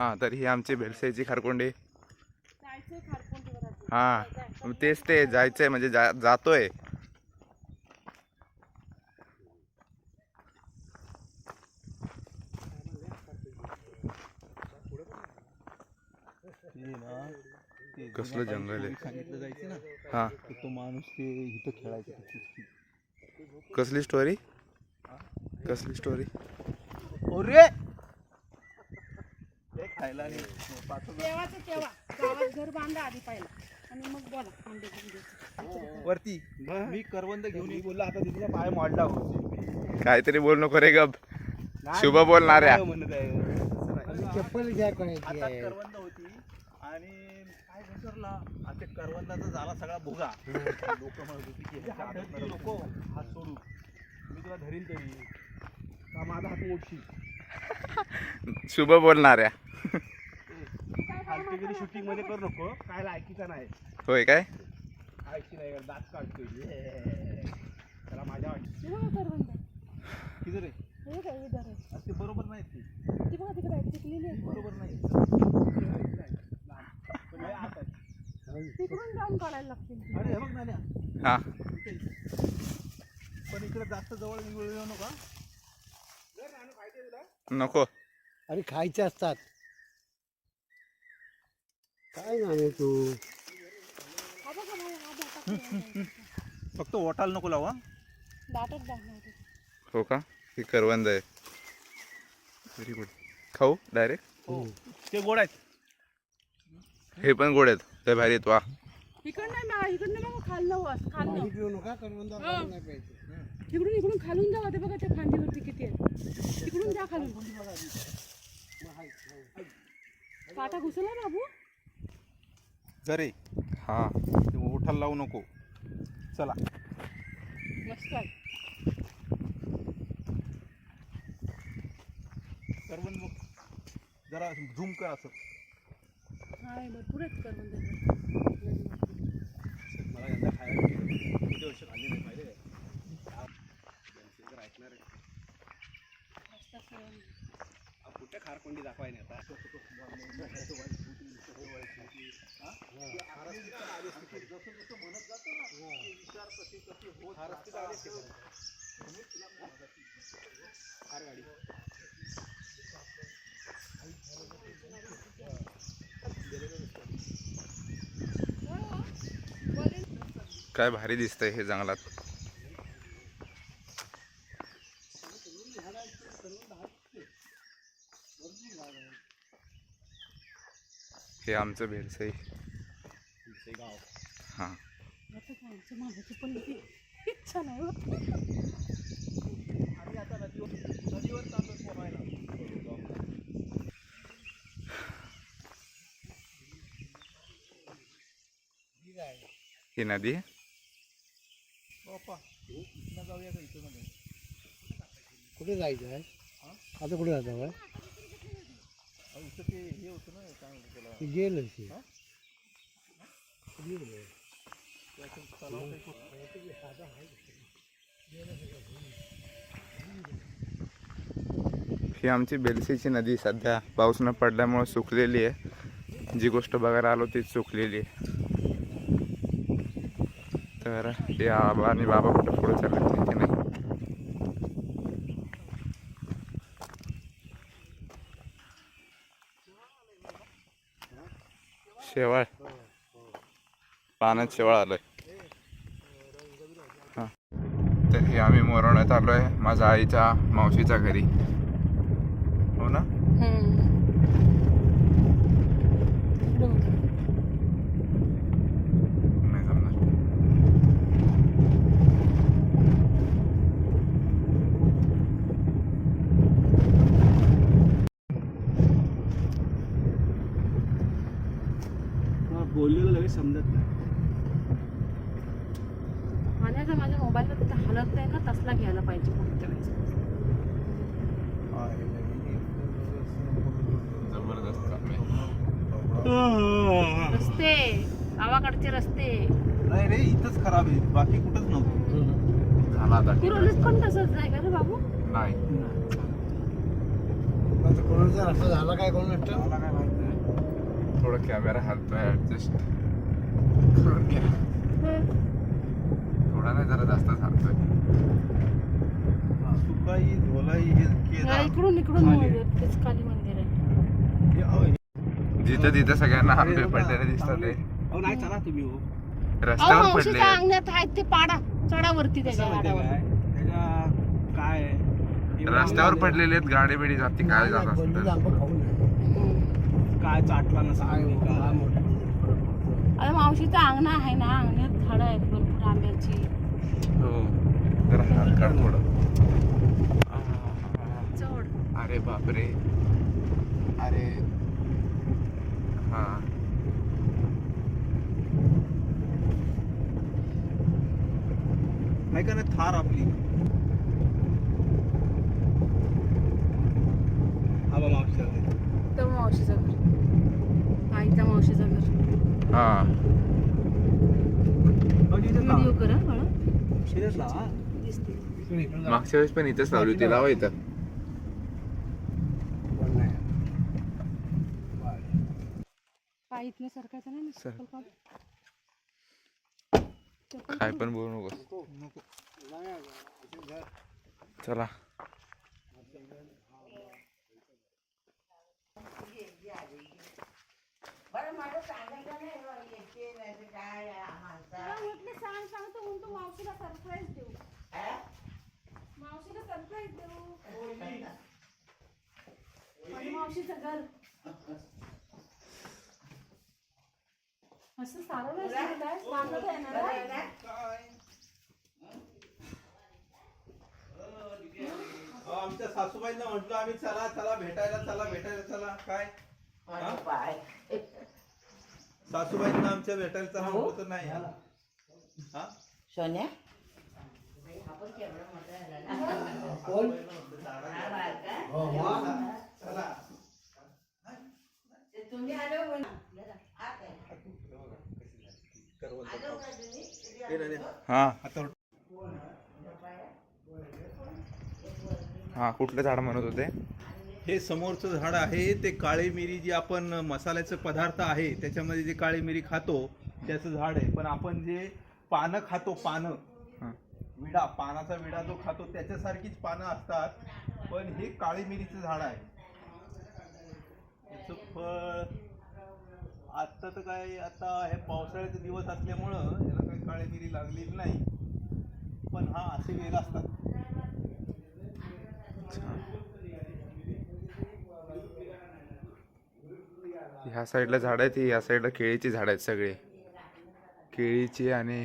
हा, तर ही आमची भेलसेची खारकोंडी. हा, तेच ते जायचंय म्हणजे जातोय. कसलं जंगल आहे. सांगितलं जायचं ना. हा, तो माणूस ते इथं खेळायचा कुस्ती. कसली स्टोरी? कसली स्टोरी? अरे खायला तेव्हा गावात घर बांधा आधी पाहिला आणि मग बोला वरती मी करवंद घेऊन ये बोलला. आता तिथला पाय मोडला. काहीतरी बोल नको रे गप. शुभ बोलणाऱ्या. चप्पल घ्या कोणाची. करवंद होती आणि काय घसरला आणि ते करवंदाचा झाला सगळा भुगा. लोक म्हणत होती की लोक हात सोडू, मी तुला धरीन तरी का माझा हात मोडशी. शुभ बोलणाऱ्या. फालतूगिरी शूटिंग मध्ये करू नको. काय लायकीचा नाही. होय काय? ऐकची नाही दात काढतोय त्याला माझ्या किती रे ते बरोबर नाही. ती बरोबर नाही. तिकडून जाऊन काढायला लागतील. अरे हे बघ ना. हा, पण इकडे जास्त जवळ येऊ नका. नको. अरे खायचे असतात. काय नामे तू? फक्त ओटाल नको लावा. दाटच जाणार. हो का? ही करवंद आहे. Very good. खाऊ डायरेक्ट? हो ते गोड आहेत. हे पण गोड आहेत. ते भारी आहेत. वा, इकडनं मग खाल्लं खाल्लं. पिऊ नका. करवंद नाही पाहिजे. इकडून खालून जावा. ते बघा त्या फांदीवरती किती आहे. तिकडून जा खालून. काटा घुसला बाबू. जरे हा, ते ओठाल लावू नको. चला मस्त आहे. करवंद बघ जरा झूम कर असं. हाय भरपूर आहेत करवंद. मला यंदा खायला किती वर्ष खाल्ली नाही पाहिजे. ऐकणार आहे कुठे खारकोंडी दाखवाय नाही. आता काय भारी दिसतंय हे जंगलात. हे आमचं भेलसई गाव. हा, माझी पण इच्छा नाही. आम्ही आता नदीवर चाललो पोहायला. ही नदी. बाप्पा इथनं जाऊया का इथं मध्ये? कुठे जायचं आहे? आता कुठे जायचं आहे? इथं ते हे होतं ना काय म्हणतो त्याला गेलं ही आमची बेलसीची नदी सध्या पाऊस न पडल्यामुळे सुकलेली आहे. जी गोष्ट बघायला आलो तीच सुकलेली आहे. तर हे आबा आणि बाबा कुठं पुढे चालले माहिती नाही. शेवाळ पाण्यात शेवाळ आलोय. हा, तर हे आम्ही मोरवण्यात आलोय माझ्या आईच्या मावशीच्या घरी. हो ना? नाही जमणार. बोललेलं लगेच समजत नाही. पाण्याचा माझ्या मोबाईलला तिथं हलत नाही ना, तसला घ्यायला पाहिजे पुढच्या वेळेस. जबरदस्त काम आहे. रस्ते गावाकडचे रस्ते नाही रे इथंच खराब आहे. बाकी कुठंच नव्हतं. झाला आता. कुरोलीत पण तसंच आहे का रे बाबू? नाही. आता कोणाचा रस्ता झाला काय कोण नसतं मला काय माहिती नाही. थोडं कॅमेरा हलतोय ऍडजस्ट करून घ्या. थोडा नाही जरा जास्त हलतोय. सुकाई धोलाई हे केदार. इकडून तेच काली मंदिर आहे. हे अहो, जिथं तिथं सगळ्यांना आंबे पडलेले दिसतात ते. अहो नाही चला तुम्ही हो. रस्त्यावर पडले मावशीच्या अंगणात आहेत ते पाडा चढावरती त्याच्या कसं माहितीये झाडावर. काय? त्याच्या काय आहे? रस्त्यावर पडलेले आहेत. गाडी बिडी जाती काय जात बंदूक असतं. आंबा खाऊ नये काय चाटला नसा काय काय मोठं अरे मावशीचं अंगण आहे ना, अंगणात झाडं आहेत भरपूर आंब्याची. हो जरा हात काढ थोडं. चढ. अरे बापरे. अरे हा आहे का नाही थार आपली. हा बा मावशी तर मावशीचं घर, आईच्या मावशीचं घर. हा व्हिडिओ करा बाळा, शिरसला दिसते. मागच्या वेळेस पण इथेच लावली होती. लावा इथं. कोण नाही पाय इथनं सरकायचं नाही ना, सर. चप्पल काढ. काय पण बोलू नको. चला सांगतो म्हणून तू मावशीला सरप्राईज देऊ. मावशीला सरप्राईज देऊ. माझ्या मावशीचं घर असं सारं नाही सांगताय, सांगत आहे ना. आमच्या सासूबाईंना म्हटलं आम्ही चला चला भेटायला चला काय सासूबाईंना आमच्या भेटायला चला म्हटलं तर नाही. हा सोन्या कोण तुम्ही आलो हा आता हा कुठलं झाड म्हणत होते. हे समोरचं झाड आहे ते काळी मिरी जी आपण मसाल्याचं पदार्थ आहे त्याच्यामध्ये जे काळी मिरी खातो त्याचं झाड आहे. पण आपण जे पानं खातो पानं हा. विडा पानाचा विडा जो खातो त्याच्यासारखीच पानं असतात. पण हे काळी मिरीचं झाड आहे. याचं फळ आता तर काय आता हे पावसाळ्याचे दिवस असल्यामुळं याला काही काळी मिरी लागलेली नाही. पण हा असे वेल असतात. ह्या साईडला झाड आहेत. ह्या साईडला केळीची झाड आहेत सगळे. केळीची आणि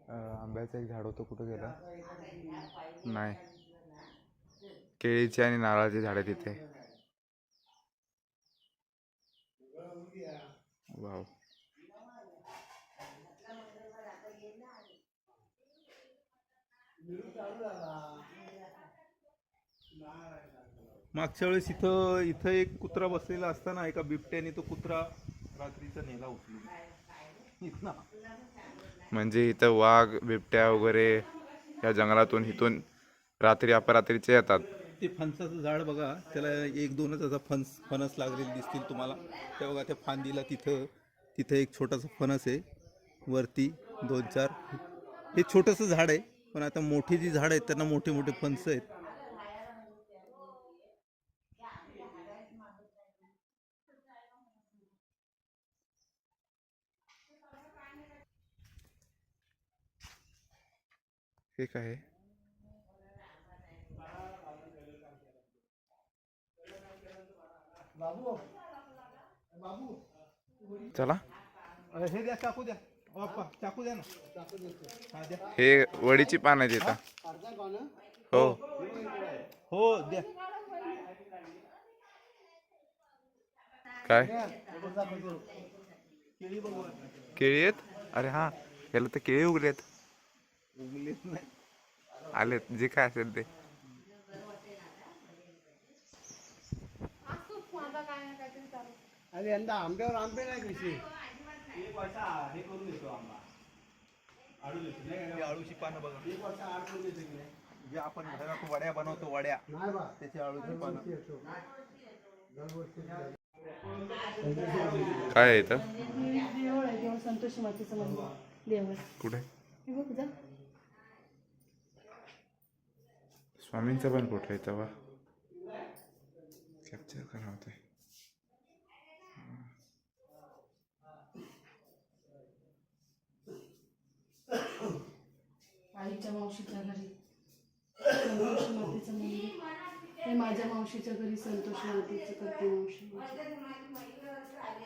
आंब्याचं एक झाड होतं. कुठं गेलं नाही. केळीची आणि नारळाची झाड आहेत तिथे. वाव. मागच्या वेळेस इथं एक कुत्रा बसलेला असताना एका बिबट्याने तो कुत्रा रात्रीचा नेला उचलून इथं. म्हणजे इथं वाघ बिबट्या वगैरे या जंगलातून इथून रात्री अपरात्रीचे येतात. ते फणसाचं झाड बघा त्याला एक दोनच असा फणस लागलेले दिसतील तुम्हाला. त्या बघा त्या फांदीला तिथं एक छोटासा फणस आहे. वरती 2-4 हे छोटंसं झाड आहे. पण आता मोठी जी झाड आहेत त्यांना मोठे मोठे फणस आहेत. हे काय आहे? चला हे द्या चाकू द्या. बाप्पा चाकू द्या ना. हा द्या. हे वडीची पान आहेत इथं. हो हो द्या. काय केळी बघू. केळी आहेत. अरे हा याला तर केळी उगलेत. उगलेच नाही. आलेत जे काय असेल ते. अरे यंदा आंब्यावर आंबे नाही कशी हे करून देतो आंबा. आळूची पानं बघा. जे आपण घरात वड्या बनवतो वड्या नाही बा त्याची आळूची पानं. काय आहे इथं? देवळ आहे, देवळ संतोषी मातेचं मंदिर देवळ. कुठे? हे बघ जा. स्वामींचा पण फोटो आहे तेव्हा कॅप्चर करा होते. आईच्या मावशीच्या घरी संतोषी मातेचं मंदिर. हे माझ्या मावशीच्या घरी संतोषी मातेचं करते मावशी.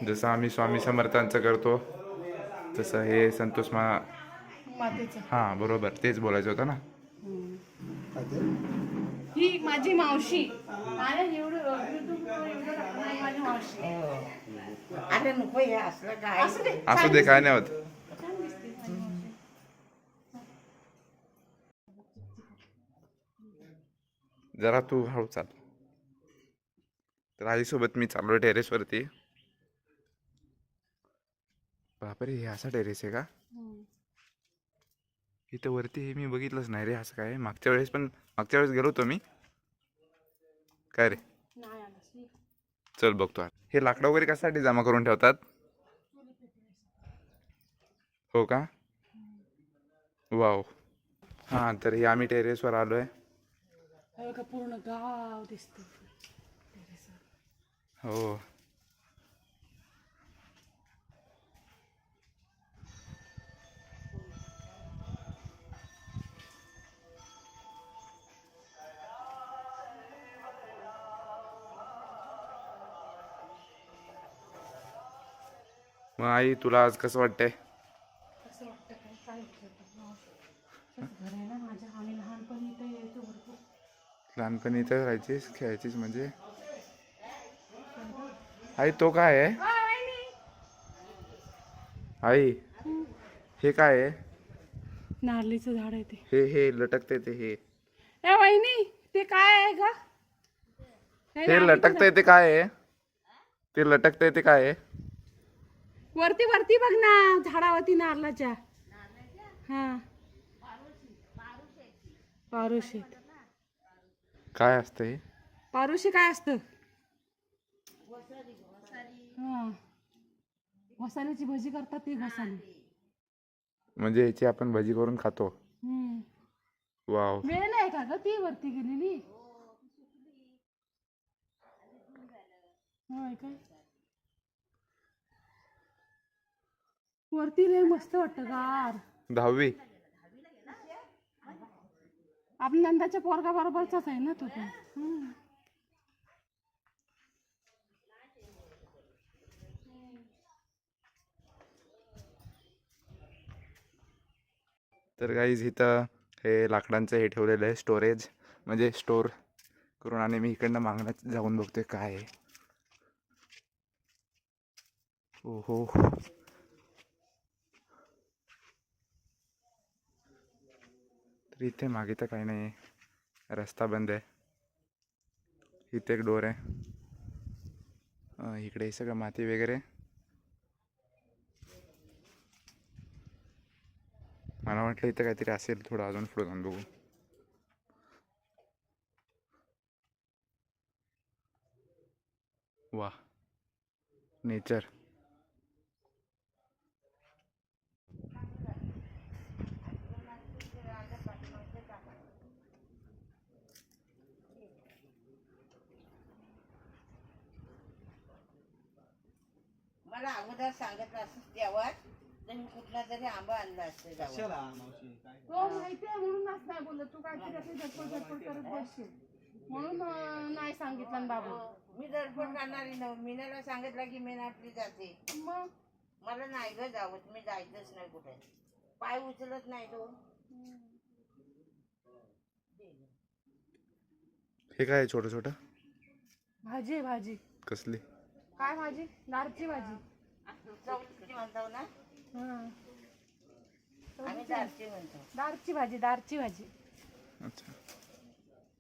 जसं आम्ही स्वामी समर्थांचं करतो तसं हे संतोष मातेचं. हां बरोबर, तेच बोलायचं होतं ना. ही माझी मावशी. माझी मावशी. अरे नको हे असलं काय. असू दे, असू दे, काय नाही होत. छान दिसते माझी मावशी. जरा तू हळू चाल. तर आईसोबत मी चाललो टेरेसवरती. बापरे, हे असा टेरेस आहे का? इथं वरती हे मी बघितलंच नाही रे. असं काय मागच्या वेळेस गेलो होतो मी. काय रे? नाही आलास मी. चल बघतो. हे लाकडं वगैरे कशासाठी जमा करून ठेवतात? हो का? वाव. हां, तर हे आम्ही टेरेसवर आलोय. हे बघा पूर्ण गाव दिसतं. हो. मग आई, तुला आज कसं वाटतंय? कसं वाटतं काय घर आहे ना माझ्या. आम्ही लहानपणी इथे यायचो भरपूर. लहानपणी इथं राहायचीस, खेळायचीस म्हणजे? आई, तो काय आहे? आई, हे काय आहे? नारळीचं झाड आहे ते. हे लटकते ते हे. ए वहिनी, ते काय आहे का? हे लटकते ते काय आहे? ते लटकते ते काय आहे? वरती वरती बघ ना, झाडावरती नारळाच्या. हा, पारुशे. काय असतं हे? पारुशे काय असतं? हा, घोसाळीची भजी करतात ती घोसाळी. म्हणजे याची आपण भजी करून खातो. वाव. वेळ नाही का ग ती वरती गेलेली? होय काय? वरती लय मस्त वाटतं गार. 10वी. आपल्या नंदाच्या पोरगा बरोबरचाच आहे ना तो पण. तर गाईज इथं हे लाकडांचं हे ठेवलेलं आहे, स्टोरेज म्हणजे स्टोर करून. आणि मी इकडनं मागण्यात जाऊन बघतोय काय आहे. ओहो, तर इथे मागे तर काही नाही आहे. रस्ता बंद आहे. इथे एक डोर आहे. इकडे हे सगळं माती वगैरे. मला वाटलं इथं काहीतरी असेल. थोडं अजून पुढे जाऊन बघू. वा, नेचर. मला अगोदर सांगितलं असं तेव्हा तर मी कुठला तरी आंबा आणला असतं जाऊन. कशाला मावशी काय? तो माहितीये म्हणूनच नाही बोलत. तू काय आपली झटपट करत बसशील म्हणून नाही सांगितलं ना बाबा. मी धडपड करणारी न मीनाला सांगितलं की मीना आपली जाते. मग मला नाही ग जावत. मी जायचंच नाही कुठे. पाय उचलत नाही तो. हे काय आहे छोटं छोटं? भाजी आहे भाजी. कसली? काय भाजी? दारची भाजी. चवळीची म्हणतो ना हा, आम्ही दारची म्हणतो. दारची भाजी. दारची भाजी. अच्छा.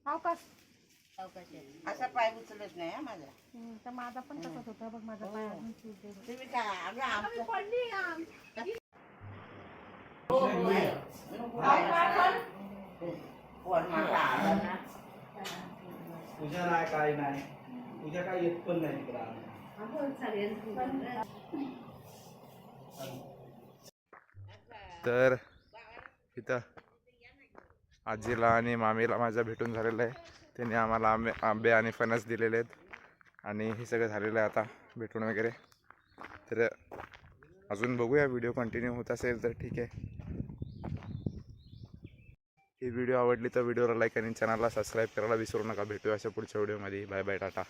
अवकाश. असा पाय उचलत नाही हा माझा. तर माझा पण तसाच होता बघ. माझा पाय अजून सुजलेला. तुम्ही काय अगं आमचं पडली पोर माझा आला ना. तुझ्या नाही काय नाही. तुझ्या काय येत पण नाही इकडं. तर इथं आजीला आणि मामीला माझ्या भेटून झालेलं आहे. त्यांनी आम्हाला आंबे आणि फणस दिलेले आहेत आणि हे सगळं झालेलं आहे आता भेटून वगैरे. तर अजून बघूया, व्हिडिओ कंटिन्यू होत असेल तर ठीक आहे. ही व्हिडिओ आवडली तर व्हिडिओला लाईक आणि चॅनलला सबस्क्राईब करायला विसरू नका. भेटूया अशा पुढच्या व्हिडिओमध्ये. Bye bye, Tata.